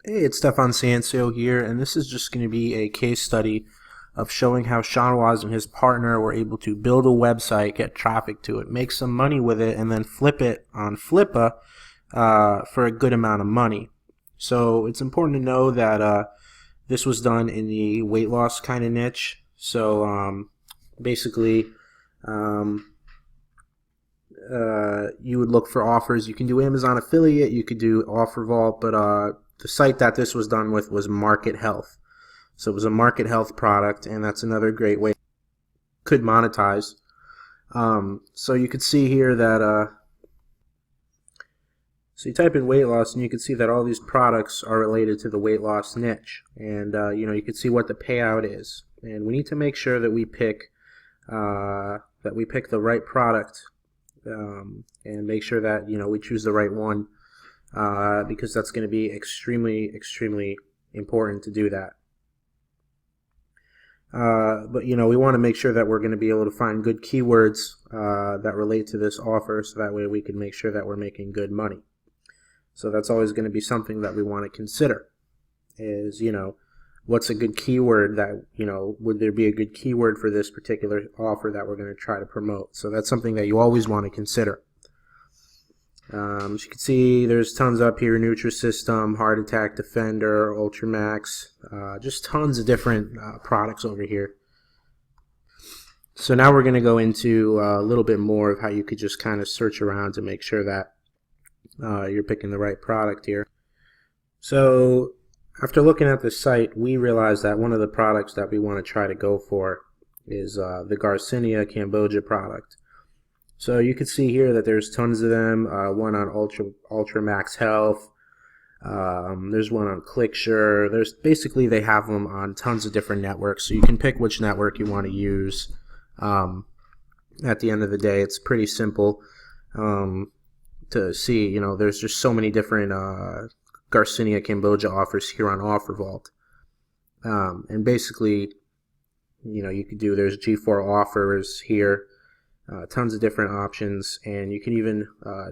Hey, it's Stefan Sansio here, and this is just going to be a case study of showing how Shanawaz and his partner were able to build a website, get traffic to it, make some money with it, and then flip it on Flippa for a good amount of money. So it's important to know that this was done in the weight loss kind of niche. So basically, um, you would look for offers. You can do Amazon affiliate, you could do Offer Vault, but the site that this was done with was Market Health. So it was a Market Health product, and that's another great way could monetize. So you could see here that so you type in weight loss, and you can see that all these products are related to the weight loss niche, and you can see what the payout is. And we need to make sure that we pick the right product, and make sure that we choose the right one, because that's going to be extremely important to do that. But we want to make sure that we're going to be able to find good keywords that relate to this offer, so that way we can make sure that we're making good money. So that's always going to be something that we want to consider, is what's a good keyword that would there be a good keyword for this particular offer that we're going to try to promote. So that's something that you always want to consider. As you can see, there's tons up here: Nutrisystem, Heart Attack Defender, Ultramax, just tons of different products over here. So now we're going to go into a little bit more of how you could just kind of search around to make sure that you're picking the right product here. So after looking at the site, we realized that one of the products that we want to try to go for is the Garcinia Cambogia product. So you can see here that there's tons of them. One on Ultramax Health. There's one on ClickSure. Basically they have them on tons of different networks, so you can pick which network you want to use. At the end of the day, it's pretty simple to see. There's just so many different Garcinia Cambogia offers here on Offer Vault. And basically, you could do, there's G4 offers here. Tons of different options, and you can even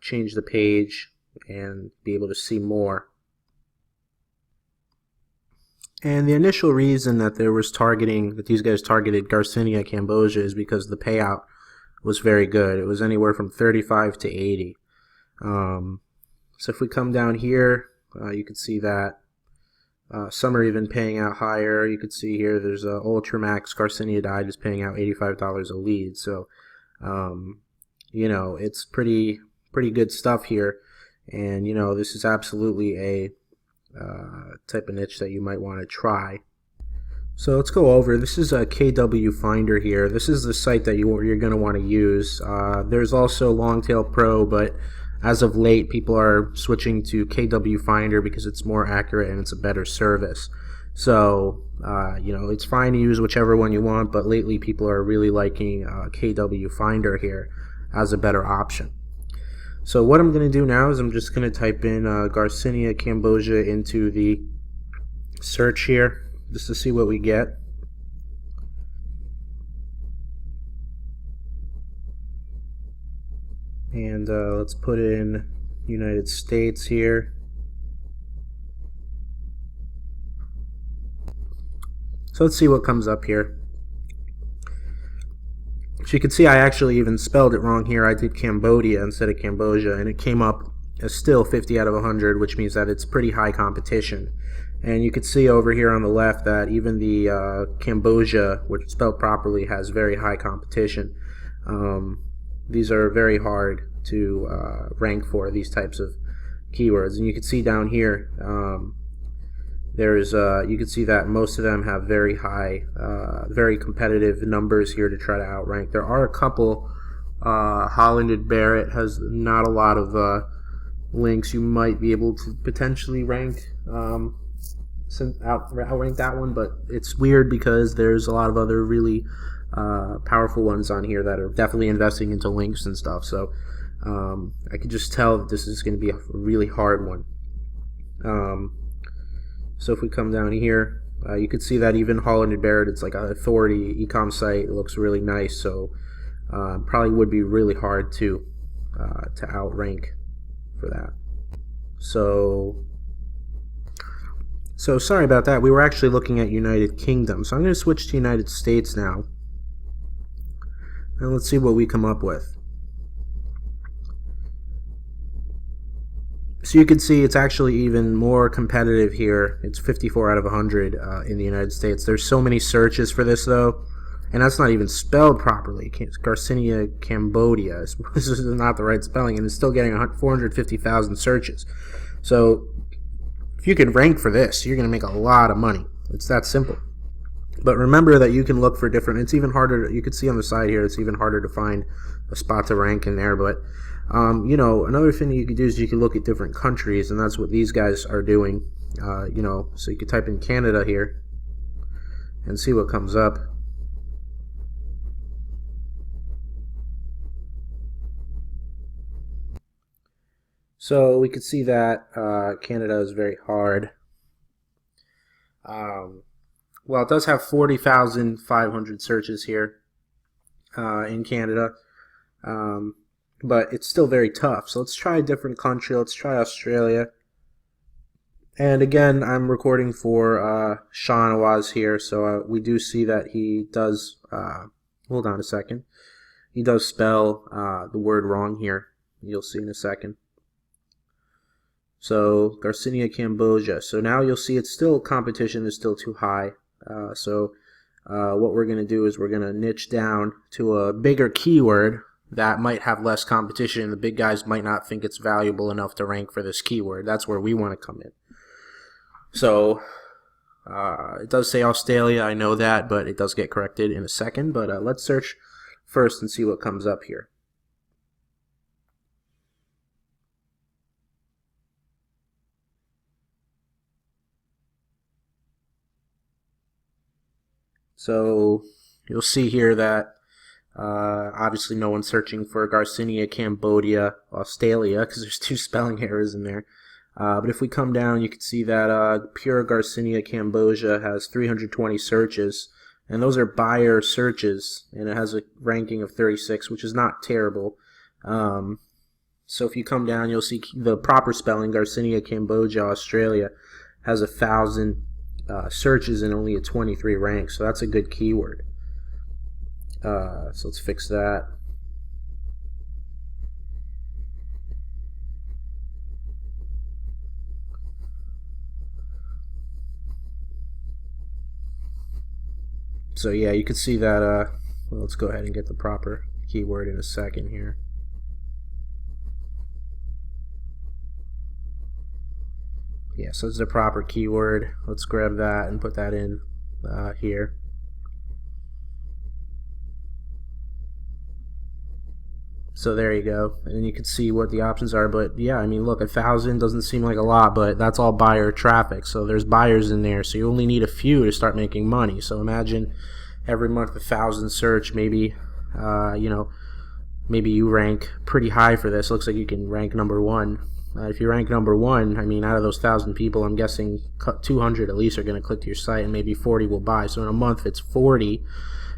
change the page and be able to see more. And the initial reason that these guys targeted Garcinia Cambogia is because the payout was very good. It was anywhere from 35 to 80. So if we come down here, you can see that some are even paying out higher. You can see here there's Ultramax Garcinia Diet is paying out $85 a lead. So it's pretty good stuff here, and this is absolutely a type of niche that you might want to try. So let's go over. This is a KW Finder here. This is the site that you're going to want to use. There's also Longtail Pro, but as of late people are switching to KW Finder because it's more accurate and it's a better service. So it's fine to use whichever one you want, but lately people are really liking KW Finder here as a better option. So what I'm going to do now is I'm just going to type in Garcinia Cambogia into the search here, just to see what we get. And let's put in United States here. So let's see what comes up here. So you can see I actually even spelled it wrong here. I did Cambodia instead of Cambodia, and it came up as still 50 out of 100, which means that it's pretty high competition. And you can see over here on the left that even the Cambogia, which is spelled properly, has very high competition. These are very hard to rank for, these types of keywords. And you can see down here, you can see that most of them have very high, very competitive numbers here to try to outrank. There are a couple. Holland and Barrett has not a lot of links. You might be able to potentially outrank that one, but it's weird because there's a lot of other really powerful ones on here that are definitely investing into links and stuff. So I can just tell that this is going to be a really hard one. So if we come down here, you can see that even Holland and Barrett, it's like an authority e-com site. It looks really nice, so probably would be really hard to outrank for that. So So sorry about that. We were actually looking at United Kingdom. So I'm going to switch to United States now. And let's see what we come up with. So you can see it's actually even more competitive here. It's 54 out of 100 in the United States. There's so many searches for this though. And that's not even spelled properly. Garcinia Cambodia. This is not the right spelling, and it's still getting 450,000 searches. So if you can rank for this, you're going to make a lot of money. It's that simple. But remember that you can look for different. It's even harder. You can see on the side here. It's even harder to find a spot to rank in there. But you know, another thing that you could do is you can look at different countries, and that's what these guys are doing. You know, so you could type in Canada here and see what comes up. So we could see that Canada is very hard. Well, it does have 40,500 searches here in Canada, but it's still very tough. So let's try a different country. Let's try Australia. And again, I'm recording for Sean Awaz here, so we do see that he does, hold on a second, he does spell the word wrong here. You'll see in a second. So Garcinia Cambodia. So now you'll see it's still, competition is still too high. So what we're going to do is we're going to niche down to a bigger keyword that might have less competition. The big guys might not think it's valuable enough to rank for this keyword. That's where we want to come in. So it does say Australia, I know that, but it does get corrected in a second. But let's search first and see what comes up here. So you'll see here that obviously no one's searching for Garcinia Cambodia, Australia, because there's 2 spelling errors in there. But if we come down, you can see that pure Garcinia Cambodia has 320 searches, and those are buyer searches, and it has a ranking of 36, which is not terrible. So if you come down, you'll see the proper spelling, Garcinia Cambodia, Australia, has 1,000 searches and only a 23 rank, so that's a good keyword. So let's fix that. So yeah, you can see that, well, let's go ahead and get the proper keyword in a second here. Yeah, so it's the proper keyword. Let's grab that and put that in here. So there you go, and you can see what the options are. But yeah, I mean, look, 1,000 doesn't seem like a lot, but that's all buyer traffic. So there's buyers in there, so you only need a few to start making money. So imagine every month 1,000 search. Maybe you know, maybe you rank pretty high for this. Looks like you can rank #1. If you rank #1, I mean, out of those 1,000 people, I'm guessing 200 at least are going to click to your site, and maybe 40 will buy. So in a month, it's 40,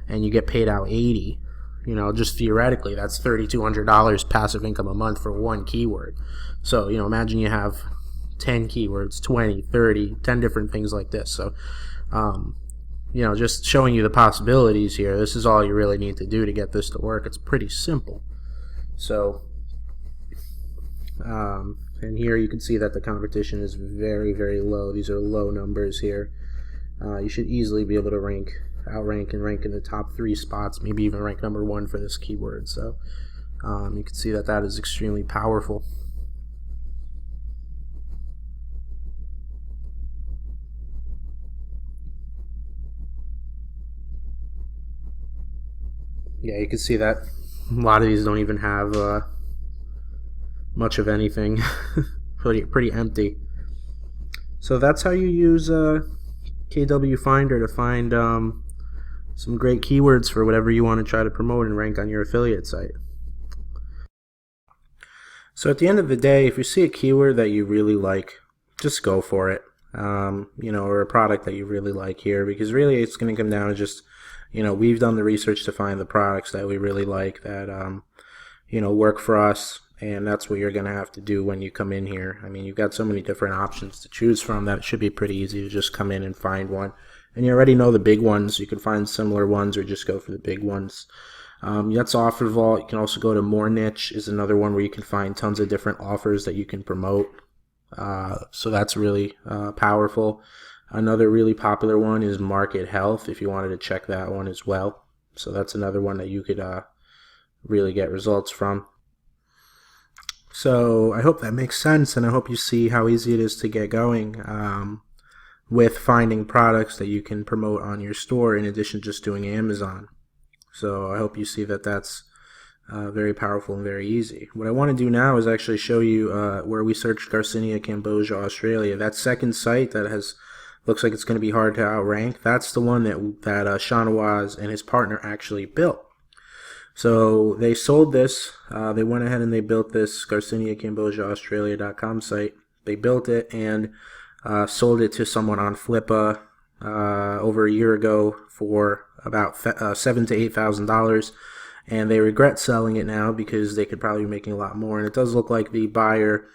and you get paid out 80. You know, just theoretically, that's $3,200 passive income a month for one keyword. So, you know, imagine you have 10 keywords, 20, 30, 10 different things like this. So, you know, just showing you the possibilities here. This is all you really need to do to get this to work. It's pretty simple. So, and here you can see that the competition is very, very low. These are low numbers here. You should easily be able to outrank and rank in the top 3 spots, maybe even rank #1 for this keyword. So you can see that that is extremely powerful. Yeah, you can see that a lot of these don't even have much of anything. pretty empty. So that's how you use KW Finder to find some great keywords for whatever you want to try to promote and rank on your affiliate site. So at the end of the day, if you see a keyword that you really like, just go for it. You know, or a product that you really like here, because really it's going to come down to just, you know, we've done the research to find the products that we really like, that you know, work for us, and that's what you're going to have to do when you come in here. I mean, you've got so many different options to choose from that it should be pretty easy to just come in and find one. And you already know the big ones. You can find similar ones or just go for the big ones. That's OfferVault. You can also go to More Niche, is another one where you can find tons of different offers that you can promote. So that's really powerful. Another really popular one is Market Health, if you wanted to check that one as well. So that's another one that you could really get results from. So I hope that makes sense, and I hope you see how easy it is to get going with finding products that you can promote on your store in addition to just doing Amazon. So I hope you see that that's very powerful and very easy. What I want to do now is actually show you where we searched Garcinia Cambogia, Australia. That second site that looks like it's going to be hard to outrank, that's the one that Shahnawaz and his partner actually built. So they sold this. They went ahead and they built this Garcinia Cambogia Australia.com site. They built it and sold it to someone on Flippa over a year ago for about $7,000 to $8,000, and they regret selling it now because they could probably be making a lot more. And it does look like the buyer,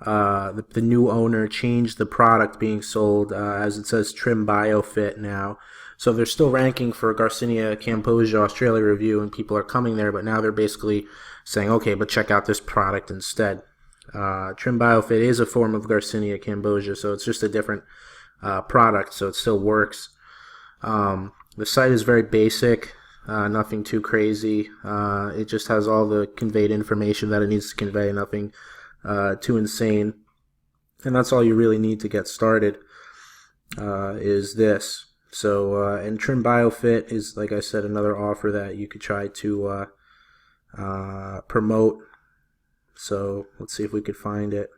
the new owner, changed the product being sold, as it says Trim BioFit now. So they're still ranking for Garcinia Cambogia Australia review, and people are coming there, but now they're basically saying, okay, but check out this product instead. Trim BioFit is a form of Garcinia Cambogia, so it's just a different product, so it still works. The site is very basic, nothing too crazy. It just has all the conveyed information that it needs to convey, nothing too insane. And that's all you really need to get started, is this. So, and Trim BioFit is, like I said, another offer that you could try to promote. So let's see if we could find it.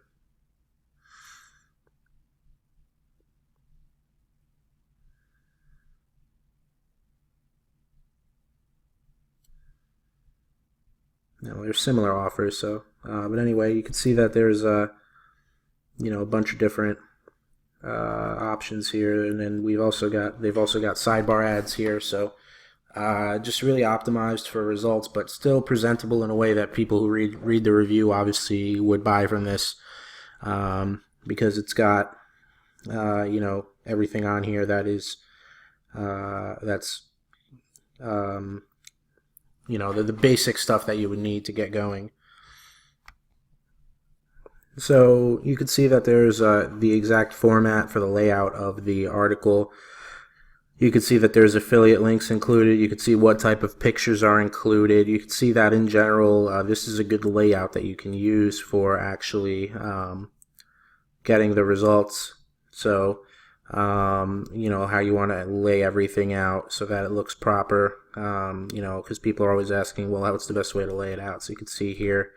No, there's similar offers. So, but anyway, you can see that there's a bunch of different options here, and then they've also got sidebar ads here. So, just really optimized for results, but still presentable in a way that people who read the review obviously would buy from this, because it's got everything on here that is that's the basic stuff that you would need to get going. So you can see that there's the exact format for the layout of the article. You can see that there's affiliate links included. You can see what type of pictures are included. You can see that in general, this is a good layout that you can use for actually getting the results. So, how you want to lay everything out so that it looks proper. Because people are always asking, well, what's the best way to lay it out? So you can see here,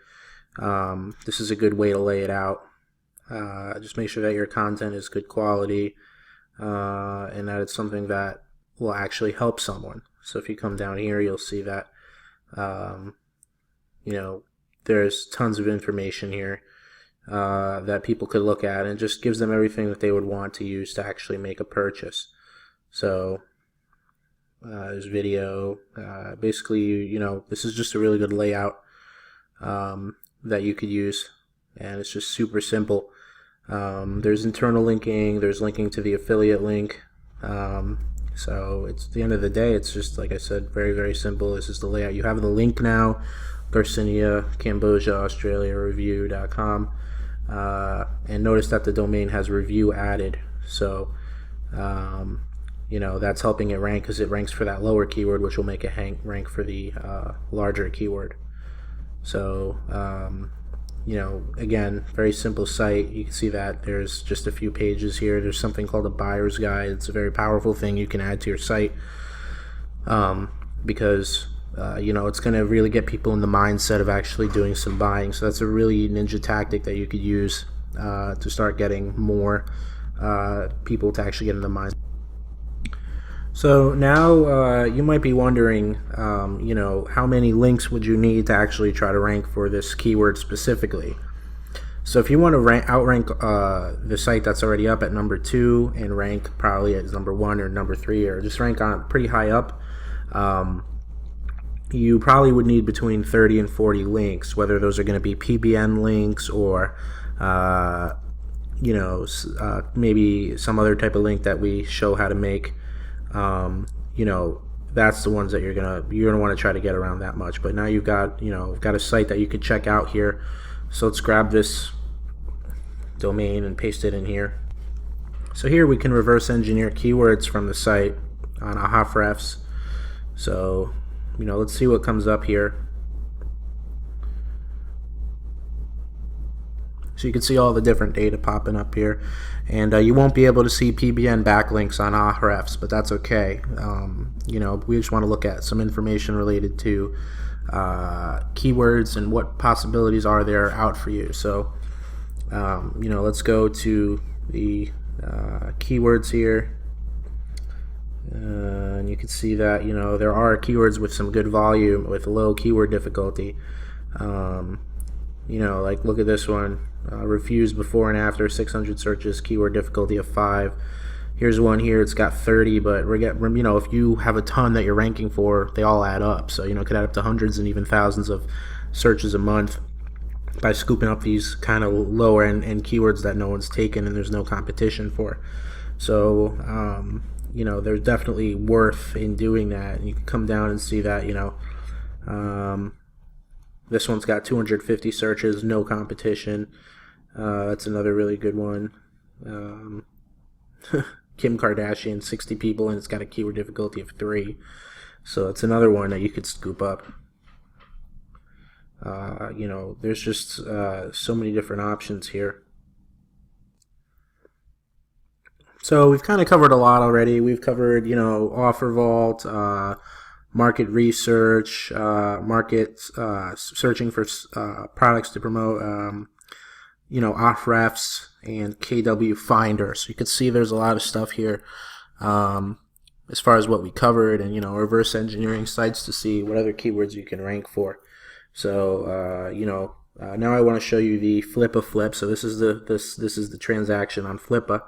this is a good way to lay it out. Just make sure that your content is good quality, and that it's something that will actually help someone. So if you come down here, you'll see that, there's tons of information here that people could look at, and it just gives them everything that they would want to use to actually make a purchase. So there's video. Basically, this is just a really good layout that you could use, and it's just super simple. There's internal linking, there's linking to the affiliate link. So it's, at the end of the day, it's just, like I said, very, very simple. This is the layout. You have the link now, Garcinia Cambogia Australia Review.com, and notice that the domain has review added. So that's helping it rank, because it ranks for that lower keyword, which will make it rank for the larger keyword. So again, very simple site. You can see that there's just a few pages here. There's something called a buyer's guide. It's a very powerful thing you can add to your site, because it's going to really get people in the mindset of actually doing some buying. So that's a really ninja tactic that you could use to start getting more people to actually get in the mindset. So now you might be wondering, how many links would you need to actually try to rank for this keyword specifically? So if you want to outrank the site that's already up at number 2 and rank probably as number 1 or number 3, or just rank on pretty high up, you probably would need between 30 and 40 links, whether those are going to be PBN links or maybe some other type of link that we show how to make. That's the ones that you're gonna want to try to get around that much. But now you've got a site that you could check out here. So let's grab this domain and paste it in here. So here we can reverse engineer keywords from the site on Ahrefs. So let's see what comes up here. So you can see all the different data popping up here, and you won't be able to see PBN backlinks on Ahrefs, but that's okay. We just want to look at some information related to keywords and what possibilities are there out for you. So let's go to the keywords here, and you can see that there are keywords with some good volume with low keyword difficulty. Like look at this one, refused before and after 600 searches, keyword difficulty of 5. Here's one here, it's got 30, but if you have a ton that you're ranking for, they all add up. So it could add up to hundreds and even thousands of searches a month by scooping up these kind of lower end keywords that no one's taken and there's no competition for. So there's definitely worth in doing that. And you can come down and see that this one's got 250 searches, no competition. That's another really good one. Kim Kardashian, 60 people, and it's got a keyword difficulty of 3. So it's another one that you could scoop up. There's just so many different options here. So we've kind of covered a lot already. We've covered, OfferVault, market research, searching for products to promote, Ahrefs and KW Finder. So you can see there's a lot of stuff here as far as what we covered, and reverse engineering sites to see what other keywords you can rank for. So now I want to show you the Flippa flip. So this is the transaction on Flippa.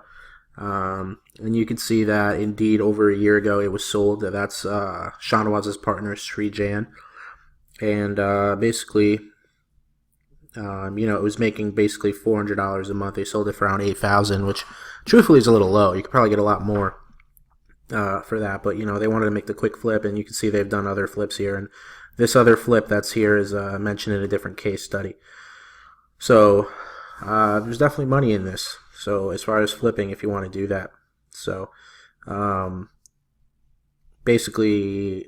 And you can see that indeed over a year ago it was sold. That's Shahnawaz's partner Srijan, and basically it was making basically $400 a month. They sold it for around $8,000, which truthfully is a little low. You could probably get a lot more for that, but they wanted to make the quick flip, and you can see they've done other flips here, and this other flip that's here is mentioned in a different case study. So there's definitely money in this. So as far as flipping, if you want to do that, so basically,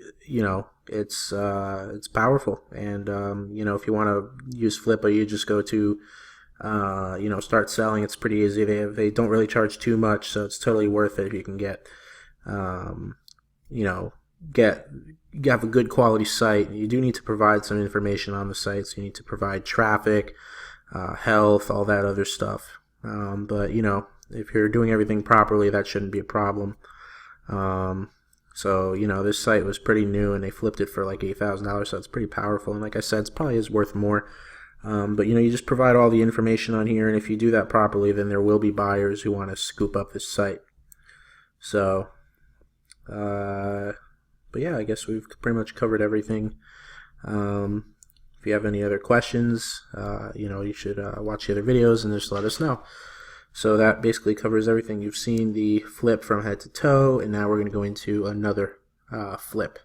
it's powerful, and if you want to use Flippa, you just go to start selling. It's pretty easy. They don't really charge too much, so it's totally worth it if you can get have a good quality site. You do need to provide some information on the site, so you need to provide traffic, health, all that other stuff. But if you're doing everything properly, that shouldn't be a problem. So this site was pretty new, and they flipped it for like $8,000, so it's pretty powerful. And like I said, it's probably is worth more. But you just provide all the information on here, and if you do that properly, then there will be buyers who want to scoop up this site. So, but yeah, I guess we've pretty much covered everything. If you have any other questions, you should watch the other videos and just let us know. So that basically covers everything. You've seen the flip from head to toe, and now we're going to go into another flip.